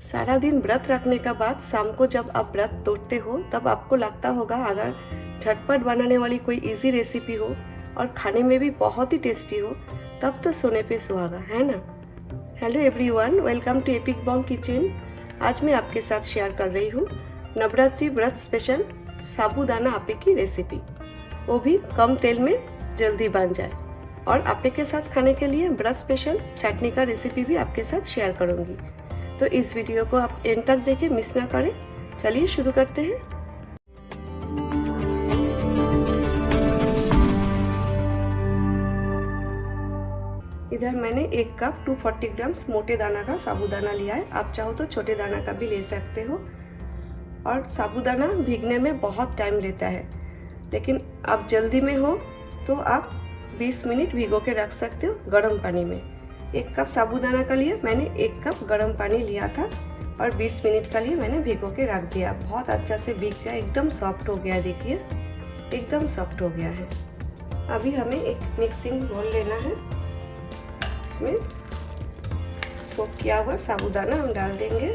सारा दिन व्रत रखने के बाद शाम को जब आप व्रत तोड़ते हो तब आपको लगता होगा अगर झटपट बनाने वाली कोई इजी रेसिपी हो और खाने में भी बहुत ही टेस्टी हो तब तो सोने पे सुहागा, है ना। Hello everyone, welcome to Epic Bong Kitchen. आज मैं आपके साथ शेयर कर रही हूँ नवरात्रि व्रत स्पेशल साबूदाना आप्पे की रेसिपी, वो भी कम तेल में जल्दी बन जाए। और आप्पे के साथ खाने के लिए व्रत स्पेशल चटनी का रेसिपी भी आपके साथ शेयर करूँगी, तो इस वीडियो को आप एंड तक देखें, मिस ना करें। चलिए शुरू करते हैं। इधर मैंने 1 कप 240 ग्राम्स मोटे दाना का साबूदाना लिया है। आप चाहो तो छोटे दाना का भी ले सकते हो। और साबूदाना भीगने में बहुत टाइम लेता है, लेकिन आप जल्दी में हो तो आप 20 मिनट भिगो के रख सकते हो गर्म पानी में। 1 कप साबूदाना का लिए मैंने 1 कप गर्म पानी लिया था और 20 मिनट का लिए मैंने भिगो के रख दिया। बहुत अच्छा से भीग गया, एकदम सॉफ्ट हो गया। देखिए एकदम सॉफ्ट हो गया है। अभी हमें एक मिक्सिंग बोल लेना है, इसमें सोक किया हुआ साबूदाना हम डाल देंगे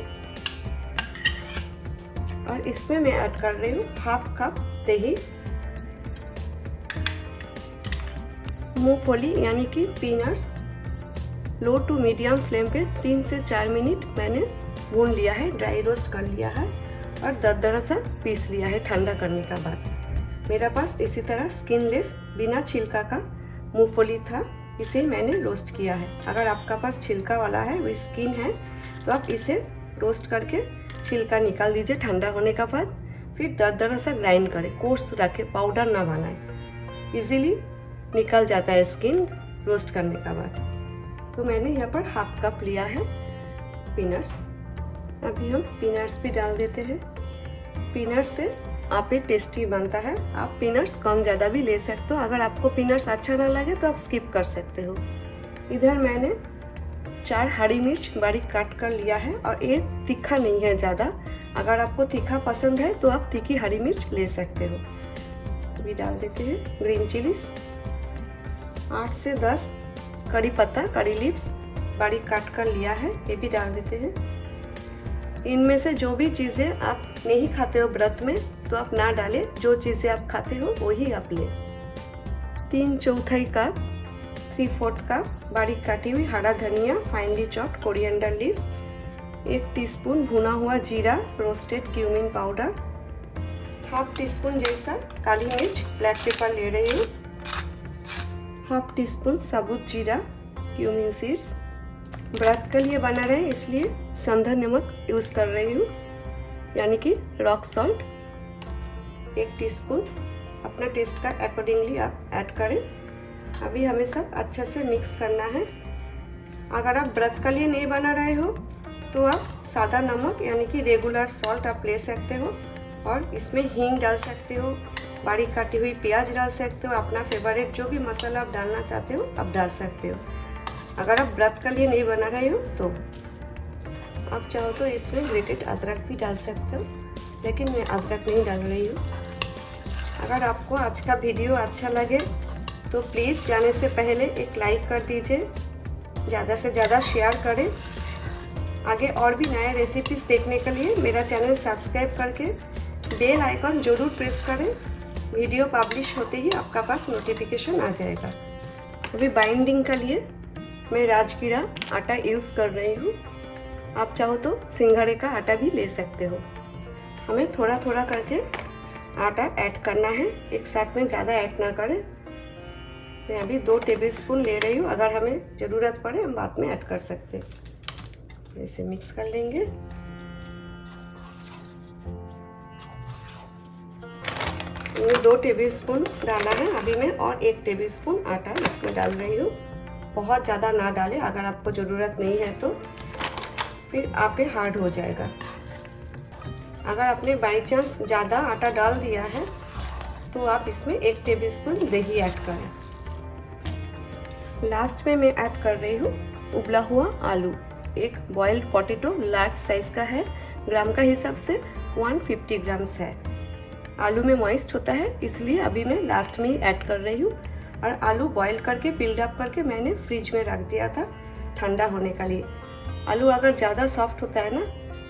और इसमें मैं ऐड कर रही हूँ 1/2 कप दही, मूंगफली यानी कि peanuts. Low to medium flame पे 3 से 4 मिनट मैंने भून लिया है, ड्राई रोस्ट कर लिया है और दरदरा सा पीस लिया है ठंडा करने का बाद। मेरा पास इसी तरह स्किनलेस बिना छिलका का मूंगफली था, इसे मैंने रोस्ट किया है। अगर आपका पास छिलका वाला है, वो स्किन है, तो आप इसे रोस्ट करके छिलका निकाल दीजिए ठंडा होने का बाद। फिर दरदरा सा ग्राइंड करें, कोर्स रखे, पाउडर ना बनाए। इजीली निकल जाता है स्किन रोस्ट करने का बाद। तो मैंने यहाँ पर 1/2 कप लिया है पीनट्स। अभी हम पीनट्स भी डाल देते हैं। पीनट्स से आप्पे टेस्टी बनता है। आप पीनट्स कम ज़्यादा भी ले सकते हो। अगर आपको पीनट्स अच्छा ना लगे तो आप स्किप कर सकते हो। इधर मैंने 4 हरी मिर्च बारीक काट कर लिया है और ये तीखा नहीं है ज़्यादा। अगर आपको तीखा पसंद है तो आप तीखी हरी मिर्च ले सकते हो। अभी डाल देते हैं ग्रीन चिलीज, 8 से 10 कड़ी पत्ता, कड़ी लीव्स बारीक काट कर लिया है, ये भी डाल देते हैं। इनमें से जो भी चीज़ें आप नहीं खाते हो व्रत में तो आप ना डालें, जो चीज़ें आप खाते हो वही आप लें। 3/4 कप, 3/4 कप बारीक काटी हुई हरा धनिया, finally chopped coriander leaves, 1 teaspoon भुना हुआ जीरा, रोस्टेड क्यूमिन पाउडर, 1/2 टीस्पून जैसा काली मिर्च, ब्लैक पेपर ले रही हूँ, 1/2 टीस्पून साबुत जीरा, क्यूमिन सीड्स। व्रत के लिए बना रहे इसलिए संदर नमक यूज़ कर रही हूँ, यानी कि रॉक सॉल्ट, 1 टीस्पून। अपना टेस्ट का अकॉर्डिंगली आप ऐड करें। अभी हमें सब अच्छा से मिक्स करना है। अगर आप व्रत के लिए नहीं बना रहे हो तो आप सादा नमक यानी कि रेगुलर सॉल्ट आप ले सकते हो और इसमें हींग डाल सकते हो, बारीक काटी हुई प्याज डाल सकते हो। अपना फेवरेट जो भी मसाला आप डालना चाहते हो आप डाल सकते हो। अगर आप व्रत के लिए नहीं बना रहे हो तो आप चाहो तो इसमें ग्रेटेड अदरक भी डाल सकते हो, लेकिन मैं अदरक नहीं डाल रही हूँ। अगर आपको आज का वीडियो अच्छा लगे तो प्लीज़ जाने से पहले एक लाइक कर दीजिए, ज़्यादा से ज़्यादा शेयर करें। आगे और भी नए रेसिपीज़ देखने के लिए मेरा चैनल सब्सक्राइब करके बेल आइकन ज़रूर प्रेस करें। वीडियो पब्लिश होते ही आपका पास नोटिफिकेशन आ जाएगा। अभी बाइंडिंग के लिए मैं राजगीरा आटा यूज़ कर रही हूँ। आप चाहो तो सिंघाड़े का आटा भी ले सकते हो। हमें थोड़ा थोड़ा करके आटा ऐड करना है, एक साथ में ज़्यादा ऐड ना करें। मैं अभी 2 टेबलस्पून ले रही हूँ, अगर हमें ज़रूरत पड़े हम बाद में ऐड कर सकते हैं। इसे मिक्स कर लेंगे। मैंने 2 टेबलस्पून डाला है, अभी मैं और 1 टेबलस्पून आटा इसमें डाल रही हूँ। बहुत ज़्यादा ना डालें, अगर आपको ज़रूरत नहीं है तो फिर आप्पे हार्ड हो जाएगा। अगर आपने बाई चांस ज़्यादा आटा डाल दिया है तो आप इसमें 1 टेबलस्पून दही ऐड करें। लास्ट में मैं ऐड कर रही हूँ उबला हुआ आलू। एक बॉइल्ड पोटैटो लार्ज साइज़ का है, ग्राम का हिसाब से 150 ग्राम्स है। आलू में मॉइस्ट होता है, इसलिए अभी मैं लास्ट में ही ऐड कर रही हूँ। और आलू बॉईल करके बिल्डअप करके मैंने फ्रिज में रख दिया था ठंडा होने के लिए। आलू अगर ज़्यादा सॉफ्ट होता है ना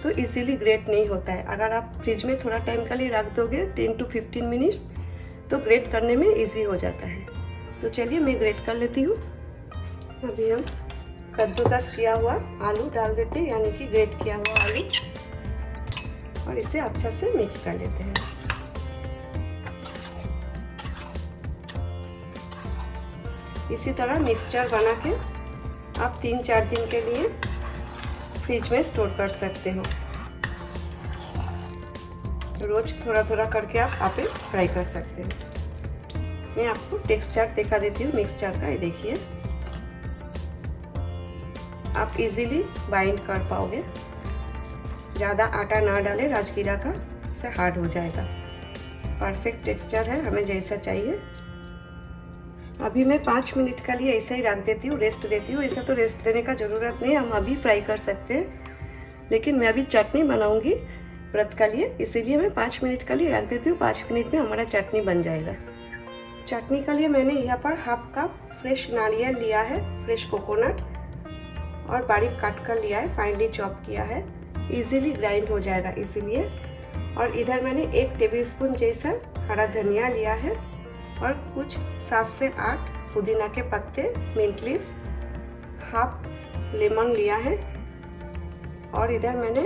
तो इजीली ग्रेट नहीं होता है। अगर आप फ्रिज में थोड़ा टाइम के लिए रख दोगे 10 to 15 मिनट्स तो ग्रेट करने में इजी हो जाता है। तो चलिए मैं ग्रेट कर लेती हूँ। अभी हम कद्दूकस किया हुआ आलू डाल देते हैं, यानी कि ग्रेट किया हुआ आलू, और इसे अच्छा से मिक्स कर लेते हैं। इसी तरह मिक्सचर बना के आप 3-4 दिन के लिए फ्रिज में स्टोर कर सकते हो। रोज थोड़ा थोड़ा करके आप आप फ्राई कर सकते हो। मैं आपको टेक्सचर दिखा देती हूँ मिक्सचर का। ये देखिए, आप इजीली बाइंड कर पाओगे। ज़्यादा आटा ना डालें, राजगीरा का से हार्ड हो जाएगा। परफेक्ट टेक्सचर है, हमें जैसा चाहिए। अभी मैं 5 मिनट के लिए ऐसे ही रख देती हूँ, रेस्ट देती हूँ। ऐसा तो रेस्ट देने का ज़रूरत नहीं, हम अभी फ्राई कर सकते हैं। लेकिन मैं अभी चटनी बनाऊँगी व्रत के लिए, इसीलिए मैं 5 मिनट के लिए रख देती हूँ। 5 मिनट में हमारा चटनी बन जाएगा। चटनी के लिए मैंने यहाँ पर हाफ कप फ्रेश नारियल लिया है, फ्रेश कोकोनट, और बारीक काट कर लिया है, फाइनली चॉप किया है। इजीली ग्राइंड हो जाएगा इसीलिए। और इधर मैंने 1 टेबलस्पून जैसा हरा धनिया लिया है, और कुछ 7 से 8 पुदीना के पत्ते, मिंट लीव्स, हाफ लेमन लिया है, और इधर मैंने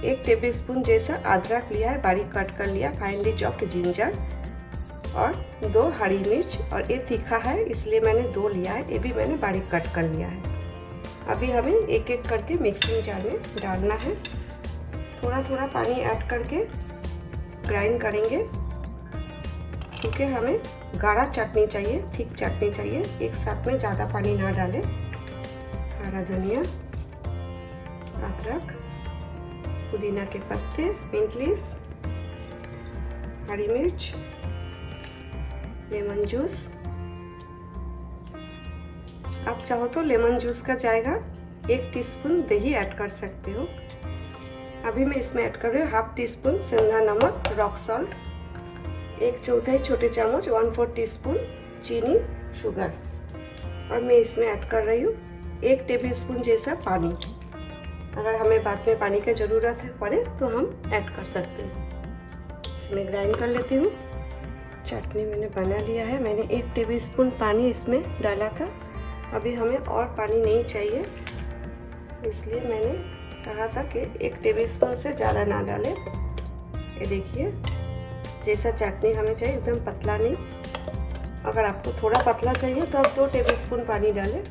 1 टेबलस्पून जैसा अदरक लिया है, बारीक कट कर लिया, फाइनली चॉप्ड जिंजर, और 2 हरी मिर्च। और ये तीखा है इसलिए मैंने 2 लिया है, ये भी मैंने बारीक कट कर लिया है। अभी हमें एक एक करके मिक्सिंग जार में डालना है। थोड़ा थोड़ा पानी ऐड करके ग्राइंड करेंगे, क्योंकि हमें गाढ़ा चटनी चाहिए, थिक चटनी चाहिए। एक साथ में ज़्यादा पानी ना डालें। हरा धनिया, अदरक, पुदीना के पत्ते, मिंट लीव्स, हरी मिर्च, लेमन जूस। आप चाहो तो लेमन जूस का जाएगा 1 टीस्पून दही ऐड कर सकते हो। अभी मैं इसमें ऐड कर रही हूँ हाफ टीस्पून सेंधा नमक, रॉक सॉल्ट, 1/4 छोटे चम्मच 1/4 टीस्पून चीनी, शुगर, और मैं इसमें ऐड कर रही हूँ 1 टेबलस्पून जैसा पानी। अगर हमें बाद में पानी की ज़रूरत पड़े तो हम ऐड कर सकते हैं। इसमें ग्राइंड कर लेती हूँ। चटनी मैंने बना लिया है। मैंने 1 टेबलस्पून पानी इसमें डाला था। अभी हमें और पानी नहीं चाहिए, इसलिए मैंने कहा था कि 1 टेबलस्पून से ज़्यादा ना डालें। ये देखिए, जैसा चटनी हमें चाहिए, एकदम पतला नहीं। अगर आपको थोड़ा पतला चाहिए तो आप 2 टेबलस्पून पानी डालें,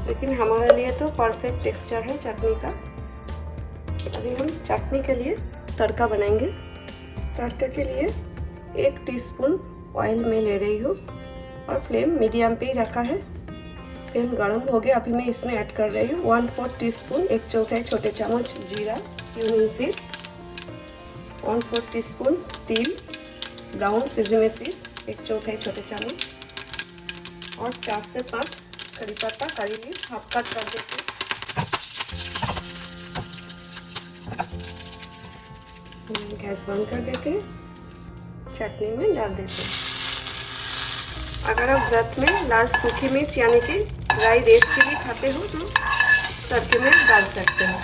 लेकिन हमारे लिए तो परफेक्ट टेक्सचर है चटनी का। अभी हम चटनी के लिए तड़का बनाएंगे। तड़के के लिए 1 टीस्पून ऑयल में ले रही हूँ, और फ्लेम मीडियम पे ही रखा है। तेल गरम हो गया। अभी मैं इसमें ऐड कर रही हूँ 1/4 टीस्पून, 1/4 छोटे चम्मच जीरा, क्यूमिन सीड, 1/4 टीस्पून तिल, ब्राउन सेसमी सीड्स, 1/4 छोटे चम्मच, और 4 से 5 करी पत्ता, हरी मिर्च हाफ कट कर देते हैं। गैस बंद कर देते हैं, चटनी में डाल देते हैं। अगर आप व्रत में लाल सूखी मिर्च यानी कि ड्राई रेड चिली खाते हो तो तड़के में डाल सकते हो।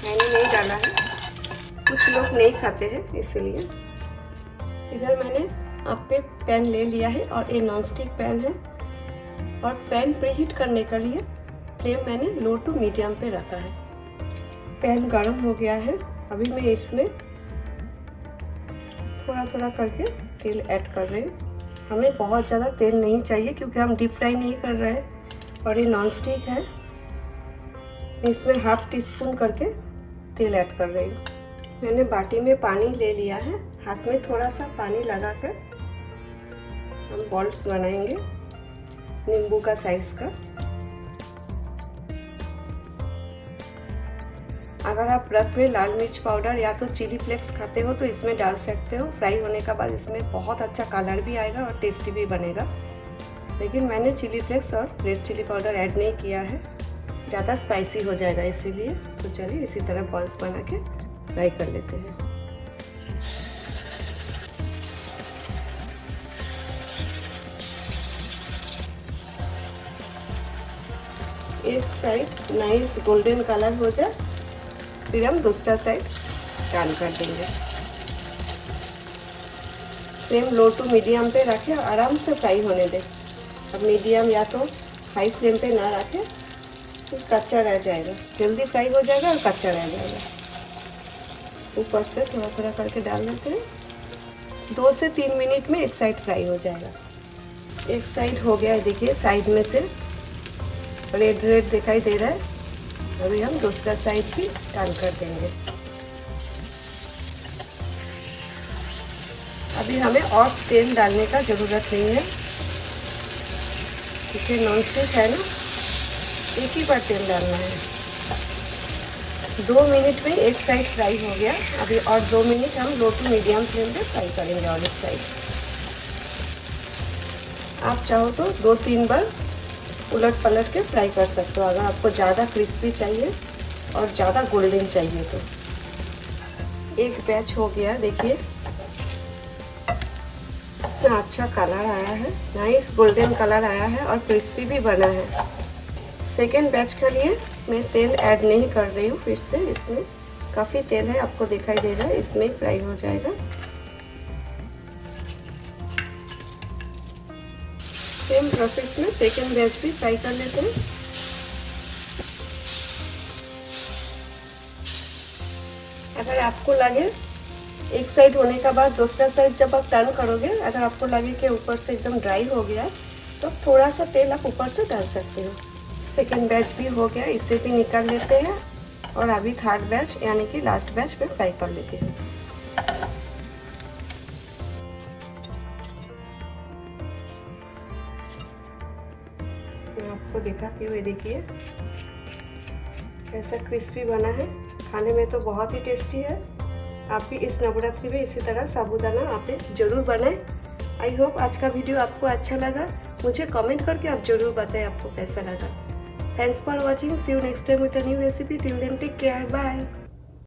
मैंने नहीं डाला है, कुछ लोग नहीं खाते हैं इसीलिए। इधर मैंने आप पे पैन ले लिया है, और ये नॉनस्टिक पैन है, और पैन प्रीहीट करने के लिए फ्लेम मैंने लो टू मीडियम पे रखा है। पैन गर्म हो गया है। अभी मैं इसमें थोड़ा थोड़ा करके तेल ऐड कर रही हूँ। हमें बहुत ज़्यादा तेल नहीं चाहिए, क्योंकि हम डीप फ्राई नहीं कर रहे हैं, और ये नॉन स्टिक है। मैं इसमें हाफ टीस्पून करके तेल ऐड कर रही हूँ। मैंने बाटी में पानी ले लिया है। हाथ में थोड़ा सा पानी लगाकर हम बॉल्स बनाएंगे नींबू का साइज का। अगर आप व्रत में लाल मिर्च पाउडर या तो चिली फ्लेक्स खाते हो तो इसमें डाल सकते हो। फ्राई होने के बाद इसमें बहुत अच्छा कलर भी आएगा और टेस्टी भी बनेगा। लेकिन मैंने चिली फ्लेक्स और रेड चिली पाउडर ऐड नहीं किया है, ज़्यादा स्पाइसी हो जाएगा इसीलिए। तो चलिए इसी तरह बॉल्स बना के फ्राई कर लेते हैं। एक साइड नाइस गोल्डन कलर हो जाए फिर हम दूसरा साइड टर्न कर देंगे। फ्लेम लो टू मीडियम पे रखें और आराम से फ्राई होने दें। अब मीडियम या तो हाई फ्लेम पे ना रखें, तो कच्चा रह जाएगा, जल्दी फ्राई हो जाएगा और कच्चा रह जाएगा। ऊपर से थोड़ा थोड़ा करके डाल देते हैं। 2 से 3 मिनट में एक साइड फ्राई हो जाएगा। एक साइड हो गया है, देखिए साइड में से रेड रेड दिखाई दे रहा है। अभी हम दूसरा साइड भी टर्न कर देंगे। अभी हमें और तेल डालने का ज़रूरत नहीं है, क्योंकि नॉन स्टिक है ना, एक ही बार तेल डालना है। 2 मिनट में एक साइड फ्राई हो गया। अभी और 2 मिनट हम लो टू मीडियम फ्लेम पे फ्राई करेंगे और एक साइड। आप चाहो तो 2-3 बार उलट पलट के फ्राई कर सकते हो, अगर आपको ज़्यादा क्रिस्पी चाहिए और ज़्यादा गोल्डन चाहिए तो। एक बैच हो गया, देखिए इतना अच्छा कलर आया है, नाइस गोल्डन कलर आया है और क्रिस्पी भी बना है। सेकेंड बैच के लिए मैं तेल ऐड नहीं कर रही हूँ, फिर से इसमें काफ़ी तेल है, आपको दिखाई दे रहा है, इसमें फ्राई हो जाएगा। सेम प्रोसेस में सेकेंड बैच भी फ्राई कर लेते हैं। अगर आपको लगे एक साइड होने के बाद दूसरा साइड जब आप टर्न करोगे, अगर आपको लगे कि ऊपर से एकदम ड्राई हो गया है, तो थोड़ा सा तेल आप ऊपर से डाल सकते हो। सेकेंड बैच भी हो गया, इसे भी निकाल लेते हैं और अभी थर्ड बैच यानी कि लास्ट बैच में फ्राई कर लेते हैं। मैं आपको दिखाती हूँ, देखिए कैसा क्रिस्पी बना है, खाने में तो बहुत ही टेस्टी है। आप भी इस नवरात्रि में इसी तरह साबूदाना आप ज़रूर बनाएं। आई होप आज का वीडियो आपको अच्छा लगा। मुझे कमेंट करके आप ज़रूर बताएं आपको कैसा लगा। Thanks for watching. See you next time with a new recipe. Till then take care, bye.